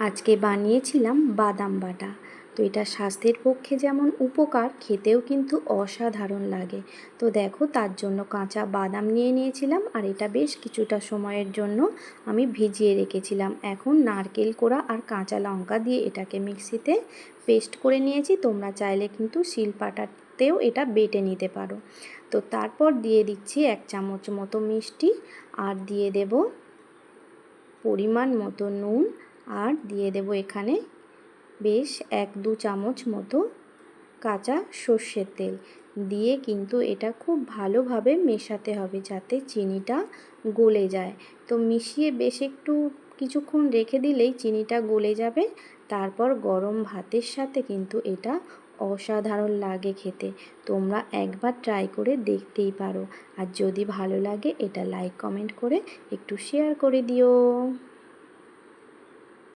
আজকে বানিয়েছিলাম বাদাম বাটা। তো এটা স্বাস্থ্যের পক্ষে যেমন উপকার, খেতেও কিন্তু অসাধারণ লাগে। তো দেখো, তার জন্য কাঁচা বাদাম নিয়ে নিয়েছিলাম, আর এটা বেশ কিছুটা সময়ের জন্য আমি ভিজিয়ে রেখেছিলাম। এখন নারকেল কোড়া আর কাঁচা লঙ্কা দিয়ে এটাকে মিক্সিতে পেস্ট করে নিয়েছি। তোমরা চাইলে কিন্তু শিলপাটাতেও এটা বেটে নিতে পারো। তো তারপর দিয়ে দিচ্ছি 1 চামচ মতো মিষ্টি, আর দিয়ে দেব পরিমাণ মতো নুন, আর দিয়ে দেব এখানে বেশ 1-2 চামচ মতো কাঁচা সর্ষের তেল দিয়ে কিন্তু এটা খুব ভালোভাবে মেশাতে হবে যাতে চিনিটা গলে যায়। তো মিশিয়ে বেশ একটু কিছুক্ষণ রেখে দিলেই চিনিটা গলে যাবে। তারপর গরম ভাতের সাথে কিন্তু এটা অসাধারণ লাগে খেতে। তোমরা একবার ট্রাই করে দেখতেই পারো। আর যদি ভালো লাগে এটা লাইক কমেন্ট করে একটু শেয়ার করে দিও।